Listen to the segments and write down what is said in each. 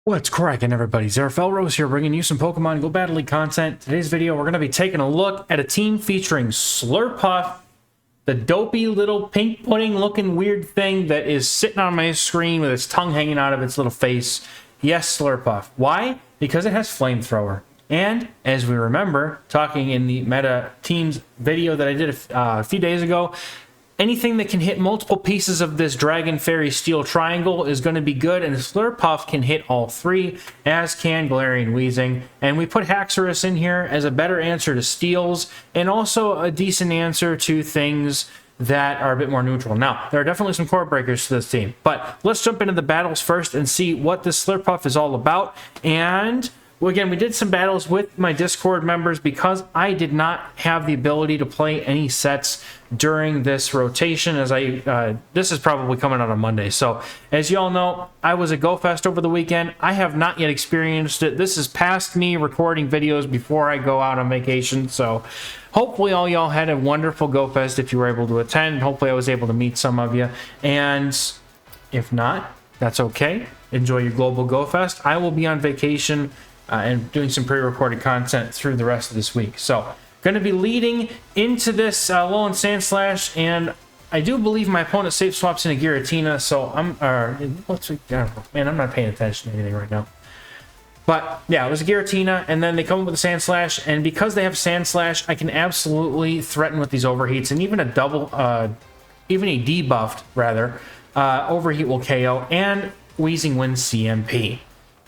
What's cracking, everybody? XehrFelrose here, bringing you some Pokemon Go Battle League content. Today's video, we're going to be taking a look at a team featuring Slurpuff, the dopey little pink pudding looking weird thing that is sitting on my screen with its tongue hanging out of its little face. Yes, Slurpuff. Why? Because it has Flamethrower. And, as we remember, talking in the Meta Teams video that I did a few days ago, anything that can hit multiple pieces of this Dragon Fairy Steel triangle is going to be good, and Slurpuff can hit all three, as can Galarian Weezing. And we put Haxorus in here as a better answer to Steels, and also a decent answer to things that are a bit more neutral. Now, there are definitely some core breakers to this team, but let's jump into the battles first and see what this Slurpuff is all about. And well, again, we did some battles with my Discord members because I did not have the ability to play any sets during this rotation, as this is probably coming out on Monday. So, as you all know, I was at GoFest over the weekend. I have not yet experienced it. This is past me recording videos before I go out on vacation. So, hopefully all y'all had a wonderful GoFest if you were able to attend. Hopefully I was able to meet some of you. And if not, that's okay. Enjoy your global GoFest. I will be on vacation and doing some pre-recorded content through the rest of this week. So, going to be leading into this Alolan Sandslash, and I do believe my opponent safe swaps in a Giratina, so I'm, man, I'm not paying attention to anything right now. But, yeah, it was a Giratina, and then they come up with a Sandslash, and because they have Sandslash, I can absolutely threaten with these overheats, and even a even a debuffed, rather, overheat will KO, and Weezing wins CMP.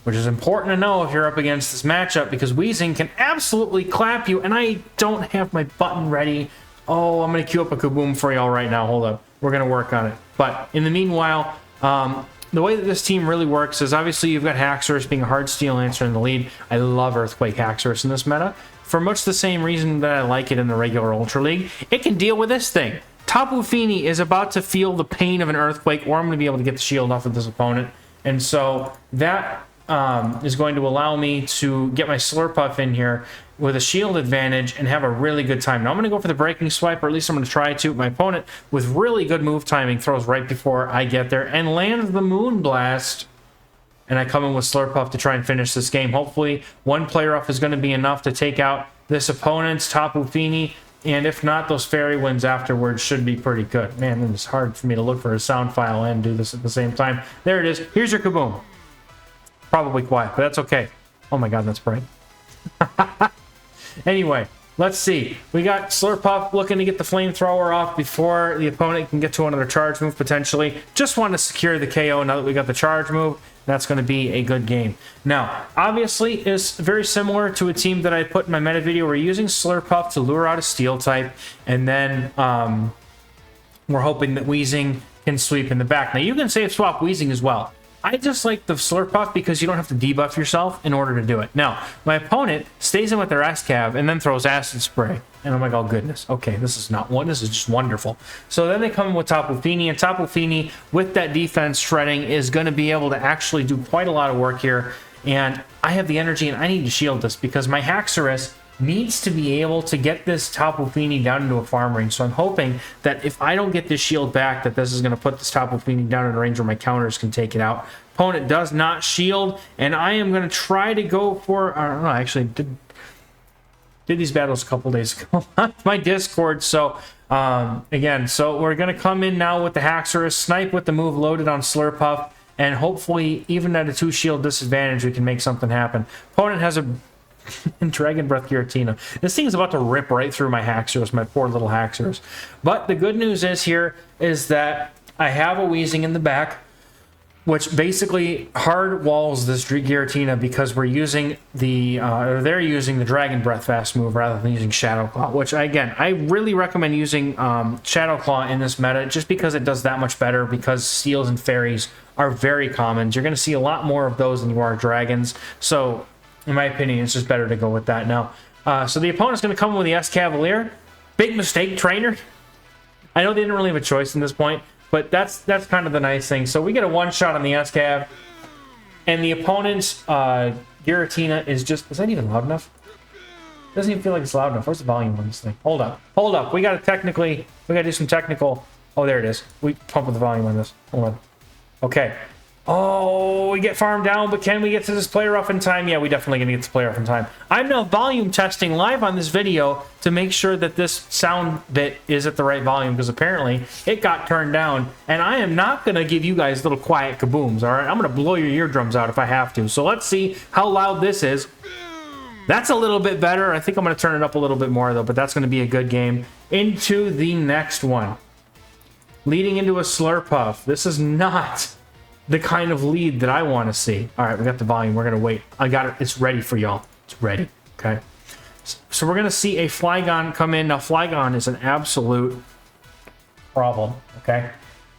Which is important to know if you're up against this matchup, because Weezing can absolutely clap you, and I don't have my button ready. Oh, I'm going to queue up a Kaboom for y'all right now. Hold up. We're going to work on it. But in the meanwhile, the way that this team really works is obviously you've got Haxorus being a hard steel answer in the lead. I love Earthquake Haxorus in this meta for much the same reason that I like it in the regular Ultra League. It can deal with this thing. Tapu Fini is about to feel the pain of an Earthquake, or I'm going to be able to get the shield off of this opponent. And so that is going to allow me to get my Slurpuff in here with a shield advantage and have a really good time. Now I'm going to go for the breaking swipe, or at least I'm going to try to. My opponent, with really good move timing, throws right before I get there and lands the Moonblast. And I come in with Slurpuff to try and finish this game. Hopefully, one player off is going to be enough to take out this opponent's Tapu Fini. And if not, those fairy wins afterwards should be pretty good. Man, it's hard for me to look for a sound file and do this at the same time. There it is. Here's your Kaboom. Probably quiet, but that's okay. Oh my god, that's bright. Anyway, let's see. We got Slurpuff looking to get the Flamethrower off before the opponent can get to another charge move, potentially. Just want to secure the KO now that we got the charge move. That's going to be a good game. Now, obviously, it's very similar to a team that I put in my meta video. We're using Slurpuff to lure out a Steel type, and then we're hoping that Weezing can sweep in the back. Now, you can safe swap Weezing as well. I just like the Slurpuff because you don't have to debuff yourself in order to do it. Now, my opponent stays in with their S-Cav and then throws Acid Spray. And I'm like, oh goodness, okay, this is just wonderful. So then they come in with Tapu Fini, and Tapu Fini, with that defense shredding, is going to be able to actually do quite a lot of work here. And I have the energy, and I need to shield this because my Haxorus needs to be able to get this Tapu Fini down into a farm range. So I'm hoping that if I don't get this shield back, that this is going to put this Tapu Fini down in a range where my counters can take it out. Opponent does not shield, and I am going to try to go for, I don't know, I actually did these battles a couple days ago on my Discord. So again, so we're going to come in now with the Haxorus, snipe with the move loaded on Slurpuff, and hopefully even at a 2 shield disadvantage we can make something happen. Opponent has a Dragon Breath Giratina. This thing is about to rip right through my Haxorus, my poor little Haxorus. But the good news is here is that I have a Weezing in the back, which basically hard walls this Giratina because we're using the, or they're using the Dragon Breath fast move rather than using Shadow Claw, which again, I really recommend using Shadow Claw in this meta just because it does that much better, because Steels and Fairies are very common. You're going to see a lot more of those than you are Dragons. So in my opinion, it's just better to go with that now. So the opponent's going to come with the S-Cavalier. Big mistake, trainer. I know they didn't really have a choice in this point, but that's kind of the nice thing. So we get a one-shot on the S-Cav, and the opponent's Giratina is just... Is that even loud enough? Doesn't even feel like it's loud enough. Where's the volume on this thing? Hold up. Hold up. We got to do some technical... Oh, there it is. We pump with the volume on this. Hold on. Okay. Oh, we get farmed down, but can we get to this play rough in time? Yeah, we definitely gonna get to play rough in time. I'm now volume testing live on this video to make sure that this sound bit is at the right volume, because apparently it got turned down, and I am not gonna give you guys little quiet kabooms, all right? I'm gonna blow your eardrums out if I have to. So let's see how loud this is. That's a little bit better. I think I'm gonna turn it up a little bit more though, but that's gonna be a good game. Into the next one. Leading into a Slurpuff. This is not the kind of lead that I want to see. All right, we got the volume. We're going to wait. I got it. It's ready for y'all. It's ready. Okay. So we're going to see a Flygon come in. Now, Flygon is an absolute problem. Okay.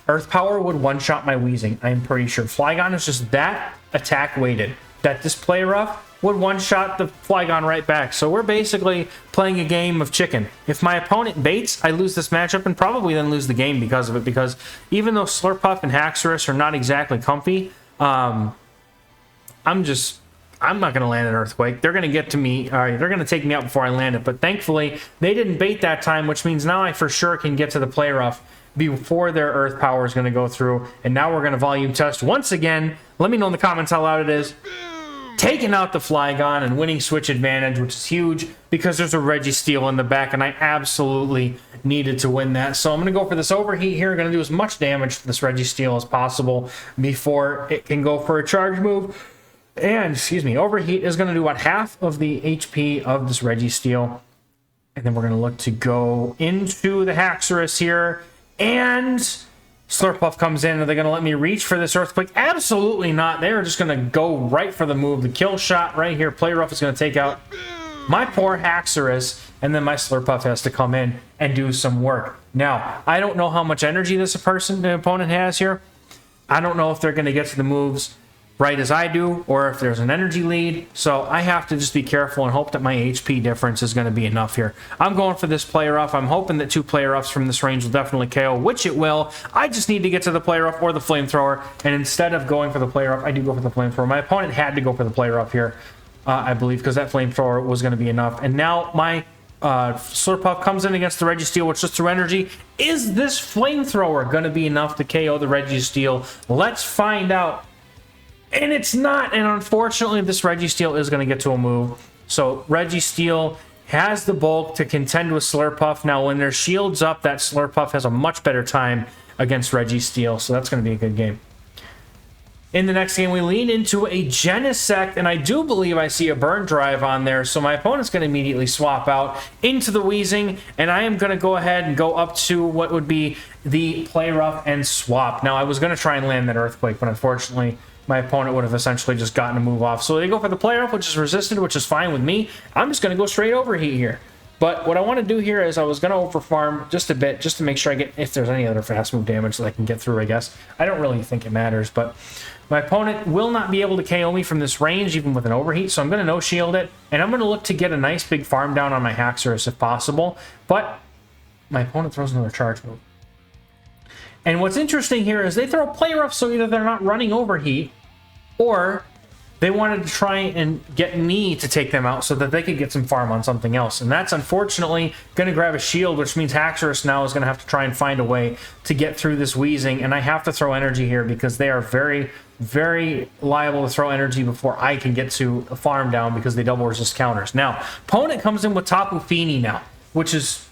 Earth Power would one-shot my Weezing. I'm pretty sure. Flygon is just that attack weighted that this play rough would one-shot the Flygon right back. So we're basically playing a game of chicken. If my opponent baits, I lose this matchup and probably then lose the game because of it, because even though Slurpuff and XehrFelrose are not exactly comfy, I'm not going to land an Earthquake. They're going to get to me. All right, they're going to take me out before I land it. But thankfully, they didn't bait that time, which means now I for sure can get to the play rough before their Earth Power is going to go through. And now we're going to volume test once again. Let me know in the comments how loud it is. Taking out the Flygon and winning switch advantage, which is huge because there's a Registeel in the back, and I absolutely needed to win that. So I'm going to go for this overheat here. I'm going to do as much damage to this Registeel as possible before it can go for a charge move. And, excuse me, overheat is going to do about half of the HP of this Registeel. And then we're going to look to go into the XehrFelrose here, and Slurpuff comes in. Are they going to let me reach for this Earthquake? Absolutely not. They're just going to go right for the move. The kill shot right here. Play rough is going to take out my poor XehrFelrose, and then my Slurpuff has to come in and do some work. Now, I don't know how much energy the opponent has here. I don't know if they're going to get to the moves right as I do, or if there's an energy lead. So I have to just be careful and hope that my HP difference is going to be enough here. I'm going for this play rough. I'm hoping that 2 play roughs from this range will definitely KO, which it will. I just need to get to the play rough or the Flamethrower, and instead of going for the play rough, I do go for the Flamethrower. My opponent had to go for the play rough here, I believe, because that Flamethrower was going to be enough. And now my Slurpuff comes in against the Registeel, which just through energy. Is this Flamethrower going to be enough to KO the Registeel? Let's find out. And it's not, and unfortunately this Registeel is going to get to a move. So Registeel has the bulk to contend with Slurpuff. Now when their shield's up, that Slurpuff has a much better time against Registeel, so that's going to be a good game. In the next game, we lean into a Genesect, and I do believe I see a Burn Drive on there, so my opponent's going to immediately swap out into the Weezing, and I am going to go ahead and go up to what would be the Play Rough and swap. Now I was going to try and land that Earthquake, but unfortunately my opponent would have essentially just gotten a move off. So they go for the play off, which is resisted, which is fine with me. I'm just going to go straight overheat here. But what I want to do here is I was going to overfarm just a bit, just to make sure I get, if there's any other fast move damage that I can get through, I guess. I don't really think it matters, but my opponent will not be able to KO me from this range, even with an overheat, so I'm going to no-shield it, and I'm going to look to get a nice big farm down on my XehrFelrose if possible, but my opponent throws another charge move. And what's interesting here is they throw play rough, so either they're not running overheat, or they wanted to try and get me to take them out so that they could get some farm on something else. And that's unfortunately going to grab a shield, which means XehrFelrose now is going to have to try and find a way to get through this Weezing. And I have to throw energy here because they are very, very liable to throw energy before I can get to a farm down because they double resist counters. Now, opponent comes in with Tapu Fini now, which is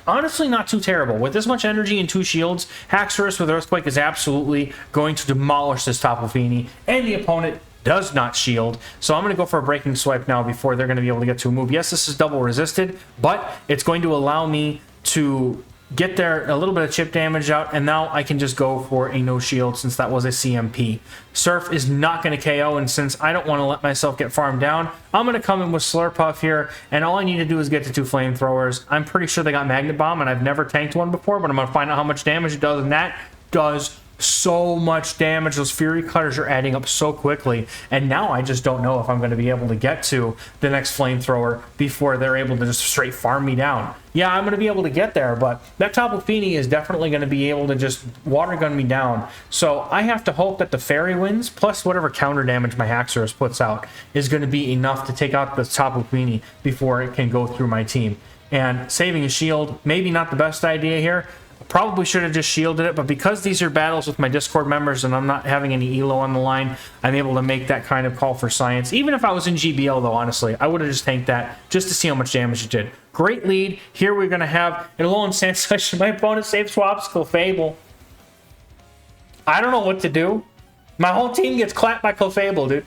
honestly not too terrible. With this much energy and 2 shields, XehrFelrose with Earthquake is absolutely going to demolish this Tapu Fini, and the opponent does not shield. So I'm going to go for a breaking swipe now before they're going to be able to get to a move. Yes, this is double resisted, but it's going to allow me to get there a little bit of chip damage out, and now I can just go for a no shield since that was a CMP. Surf is not going to KO, and since I don't want to let myself get farmed down, I'm going to come in with Slurpuff here, and all I need to do is get to 2 Flamethrowers. I'm pretty sure they got Magnet Bomb, and I've never tanked one before, but I'm going to find out how much damage it does, and that does so much damage. Those Fury Cutters are adding up so quickly, and now I just don't know if I'm going to be able to get to the next Flamethrower before they're able to just straight farm me down. Yeah, I'm going to be able to get there, but that Tapu Fini is definitely going to be able to just water gun me down. So I have to hope that the Fairy Winds plus whatever counter damage my XehrFelrose puts out is going to be enough to take out the Tapu Fini before it can go through my team. And saving a shield, maybe not the best idea here. Probably should have just shielded it, but because these are battles with my Discord members and I'm not having any elo on the line, I'm able to make that kind of call for science. Even if I was in GBL, though, honestly, I would have just tanked that just to see how much damage it did. Great lead. Here we're going to have an Alolan Sand Slash. My opponent save swaps Clefable. I don't know what to do. My whole team gets clapped by Clefable, dude.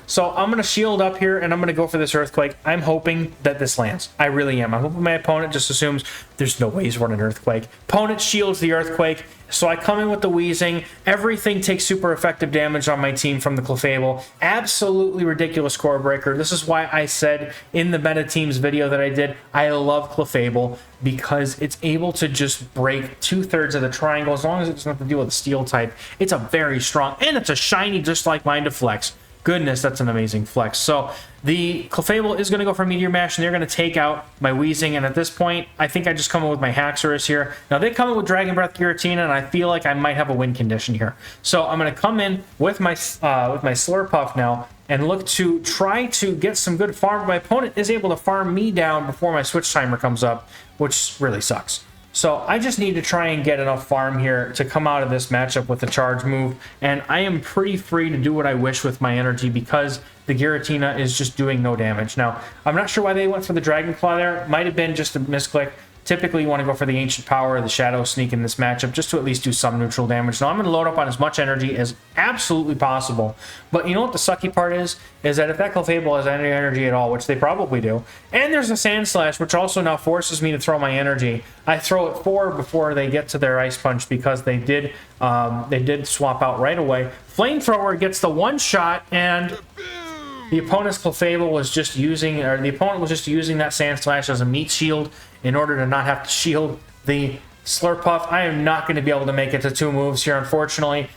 So I'm going to shield up here, and I'm going to go for this Earthquake. I'm hoping that this lands. I really am. I'm hoping my opponent just assumes there's no way he's running Earthquake. Opponent shields the Earthquake, so I come in with the Wheezing. Everything takes super effective damage on my team from the Clefable. Absolutely ridiculous core breaker. This is why I said in the Meta Teams video that I did, I love Clefable, because it's able to just break 2/3 of the triangle as long as it doesn't have to deal with the Steel type. It's a very strong, and it's a shiny just like mine to flex. Goodness, that's an amazing flex. So the Clefable is going to go for Meteor Mash, and they're going to take out my Wheezing. And at this point, I think I just come in with my Haxorus here. Now, they come in with Dragon Breath Giratina, and I feel like I might have a win condition here. So I'm going to come in with my Slurpuff now and look to try to get some good farm. My opponent is able to farm me down before my switch timer comes up, which really sucks. So I just need to try and get enough farm here to come out of this matchup with the charge move, and I am pretty free to do what I wish with my energy because the Giratina is just doing no damage. Now, I'm not sure why they went for the Dragon Claw there. Might have been just a misclick. Typically, you want to go for the Ancient Power or the Shadow Sneak in this matchup just to at least do some neutral damage. Now, I'm going to load up on as much energy as absolutely possible. But you know what the sucky part is? Is that if that Clefable has any energy at all, which they probably do, and there's a Sand Slash, which also now forces me to throw my energy, I throw it forward before they get to their Ice Punch because they did swap out right away. Flamethrower gets the one shot, and the opponent's Clefable was just using, or the opponent was just using that Sand Slash as a meat shield in order to not have to shield the Slurpuff. I am not going to be able to make it to 2 moves here, unfortunately.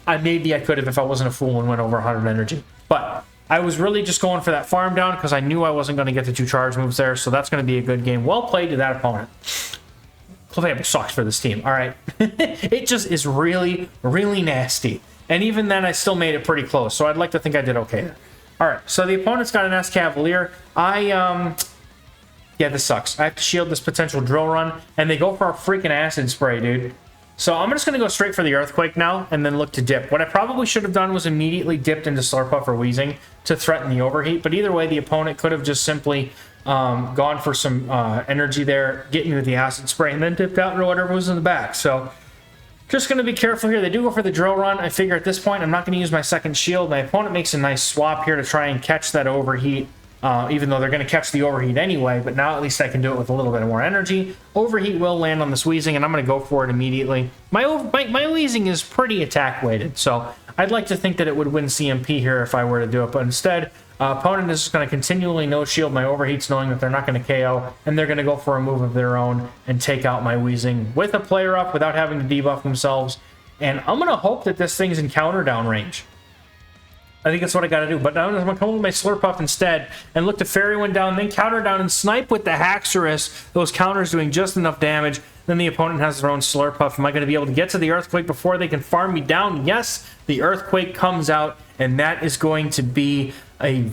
Maybe I could have if I wasn't a fool and went over 100 energy. But I was really just going for that farm down because I knew I wasn't going to get the 2 charge moves there, so that's going to be a good game. Well played to that opponent. Clefable sucks for this team, all right? It just is really, really nasty. And even then, I still made it pretty close, so I'd like to think I did okay there. All right, so the opponent's got an Escavalier. Yeah, this sucks. I have to shield this potential Drill Run, and they go for a freaking Acid Spray, dude. So I'm just going to go straight for the Earthquake now, and then look to dip. What I probably should have done was immediately dipped into Slurpuff or Wheezing to threaten the Overheat, but either way, the opponent could have just simply gone for some energy there, get me with the Acid Spray, and then dipped out into whatever was in the back. So just going to be careful here. They do go for the Drill Run. I figure at this point, I'm not going to use my second shield. My opponent makes a nice swap here to try and catch that Overheat. Even though they're going to catch the Overheat anyway, but now at least I can do it with a little bit more energy. Overheat will land on this Wheezing, and I'm going to go for it immediately. My Wheezing is pretty attack-weighted, so I'd like to think that it would win CMP here if I were to do it, but instead, opponent is just going to continually no-shield my Overheats, knowing that they're not going to KO, and they're going to go for a move of their own and take out my Wheezing with a player up without having to debuff themselves, and I'm going to hope that this thing's in counter down range. I think that's what I got to do. But now I'm going to come with my Slurpuff instead and look to Fairy Wind down, then counter down and snipe with the Haxorus. Those counters doing just enough damage. Then the opponent has their own Slurpuff. Am I going to be able to get to the Earthquake before they can farm me down? Yes, the Earthquake comes out, and that is going to be a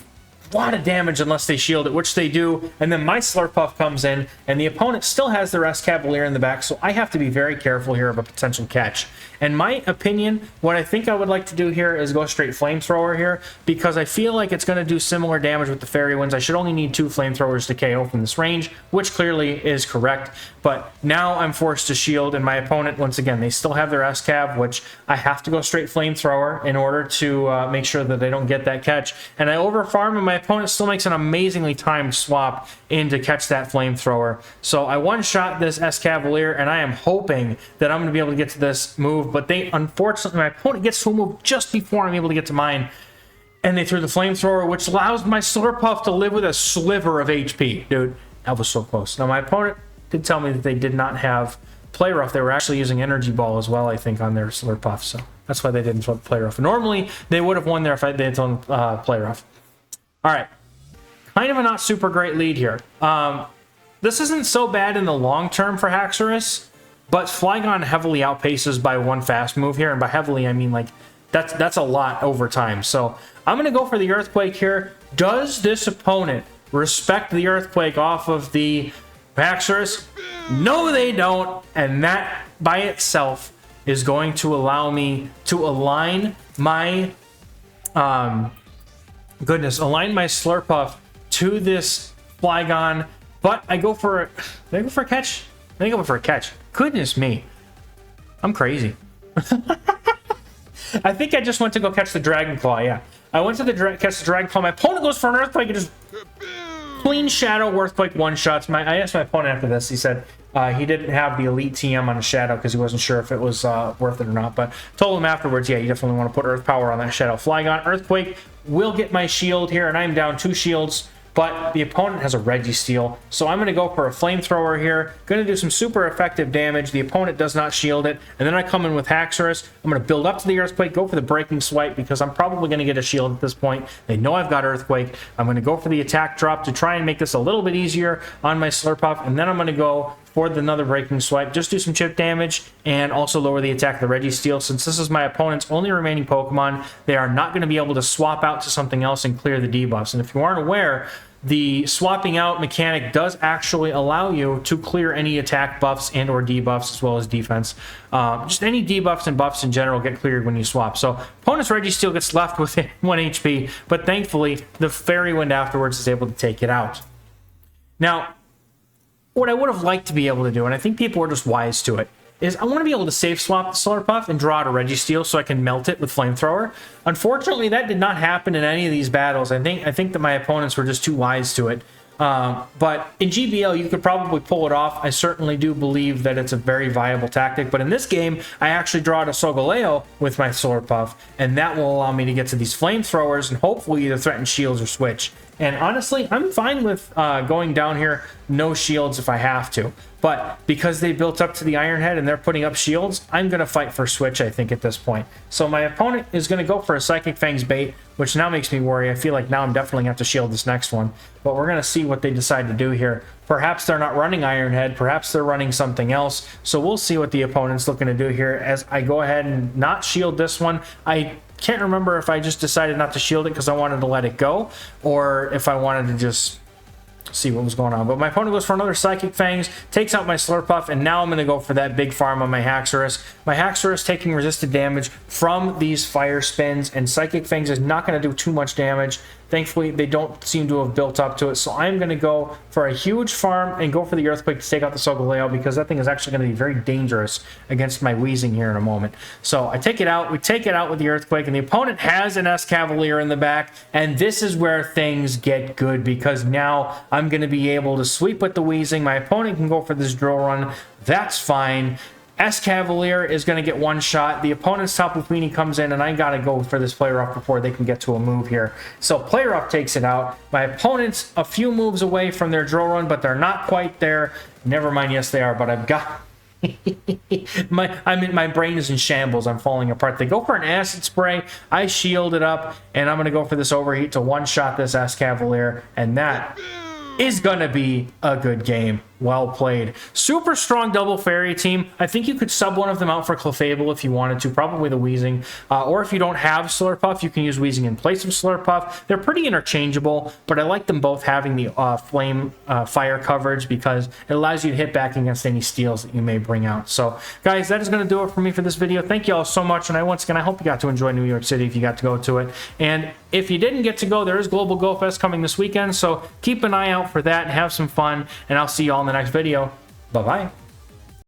lot of damage unless they shield it, which they do. And then my Slurpuff comes in, and the opponent still has their Escavalier in the back, so I have to be very careful here of a potential catch. In my opinion, what I think I would like to do here is go straight Flamethrower here, because I feel like it's going to do similar damage with the Fairy Winds. I should only need 2 Flamethrowers to KO from this range, which clearly is correct. But now I'm forced to shield, and my opponent, once again, they still have their Escav, which I have to go straight Flamethrower in order to make sure that they don't get that catch. And I overfarm, and my opponent still makes an amazingly timed swap in to catch that Flamethrower. So I one-shot this Escavalier, and I am hoping that I'm going to be able to get to this move, but they, unfortunately, my opponent gets to a move just before I'm able to get to mine, and they threw the Flamethrower, which allows my Slurpuff to live with a sliver of HP. Dude, that was so close. Now, my opponent did tell me that they did not have Play Rough. They were actually using Energy Ball as well, I think, on their Slurpuff, so that's why they didn't throw Play Rough. Normally, they would have won there if they had thrown Play Rough. All right. Kind of a not super great lead here. This isn't so bad in the long term for Haxorus, but Flygon heavily outpaces by 1 fast move here, and by heavily I mean like that's a lot over time. So I'm going to go for the Earthquake here. Does this opponent respect the Earthquake off of the Haxorus? No, they don't. And that by itself is going to allow me to align my, align my Slurpuff to this Flygon. But I go for a, did I go for a catch? I think I went for a catch. Goodness me. I'm crazy. I think I just went to go catch the Dragon Claw, yeah. I went to catch the Dragon Claw. My opponent goes for an Earthquake and just clean Shadow Earthquake one-shots. I asked my opponent after this. He said he didn't have the Elite TM on the Shadow because he wasn't sure if it was worth it or not. But told him afterwards, yeah, you definitely want to put Earth Power on that Shadow. Flygon Earthquake will get my shield here, and I'm down 2 shields. But the opponent has a Registeel, so I'm going to go for a Flamethrower here. Going to do some super effective damage. The opponent does not shield it. And then I come in with XehrFelrose. I'm going to build up to the Earthquake, go for the Breaking Swipe because I'm probably going to get a shield at this point. They know I've got Earthquake. I'm going to go for the attack drop to try and make this a little bit easier on my Slurpuff. And then I'm going to go for another Breaking Swipe. Just do some chip damage and also lower the attack of the Registeel. Since this is my opponent's only remaining Pokemon, they are not going to be able to swap out to something else and clear the debuffs. And if you aren't aware, the swapping out mechanic does actually allow you to clear any attack buffs and or debuffs as well as defense. Just any debuffs and buffs in general get cleared when you swap. So opponent's Registeel gets left with 1 HP, but thankfully the Fairy Wind afterwards is able to take it out. Now, what I would have liked to be able to do, and I think people are just wise to it, is I want to be able to safe swap the Slurpuff and draw out a Registeel so I can melt it with Flamethrower. Unfortunately, that did not happen in any of these battles. I think that my opponents were just too wise to it. But in GBL, you could probably pull it off. I certainly do believe that it's a very viable tactic. But in this game, I actually draw out a Solgaleo with my Slurpuff, and that will allow me to get to these Flamethrowers and hopefully either threaten shields or switch. And honestly, I'm fine with going down here, no shields if I have to. But because they built up to the Iron Head and they're putting up shields, I'm going to fight for switch, I think, at this point. So my opponent is going to go for a Psychic Fang's bait, which now makes me worry. I feel like now I'm definitely going to have to shield this next one. But we're going to see what they decide to do here. Perhaps they're not running Iron Head. Perhaps they're running something else. So we'll see what the opponent's looking to do here as I go ahead and not shield this one. I can't remember if I just decided not to shield it because I wanted to let it go, or if I wanted to just see what was going on. But my opponent goes for another Psychic Fangs, takes out my Slurpuff, and now I'm going to go for that big farm on my XehrFelrose. My XehrFelrose taking resisted damage from these fire spins, and Psychic Fangs is not going to do too much damage. Thankfully, they don't seem to have built up to it, so I'm going to go for a huge farm and go for the Earthquake to take out the Solgaleo because that thing is actually going to be very dangerous against my Weezing here in a moment. So I take it out, we take it out with the Earthquake, and the opponent has an Escavalier in the back, and this is where things get good because now I'm going to be able to sweep with the Weezing. My opponent can go for this Drill Run. That's fine. Escavalier is going to get one shot. The opponent's Tapu Fini comes in, and I got to go for this Play Rough before they can get to a move here. So Play Rough takes it out. My opponent's a few moves away from their Drill Run, but they're not quite there. Never mind, yes they are, but I've got... my brain is in shambles. I'm falling apart. They go for an Acid Spray. I shield it up, and I'm going to go for this Overheat to one-shot this Escavalier, and that is going to be a good game. Well played. Super strong double fairy team. I think you could sub one of them out for Clefable if you wanted to, probably the Weezing. Or if you don't have Slurpuff, you can use Weezing in place of Slurpuff. They're pretty interchangeable, but I like them both having the flame fire coverage because it allows you to hit back against any steals that you may bring out. So, guys, that is going to do it for me for this video. Thank you all so much, and once again, I hope you got to enjoy New York City if you got to go to it. And if you didn't get to go, there is Global Go Fest coming this weekend, so keep an eye out for that and have some fun, and I'll see you all in the next video. Bye-bye.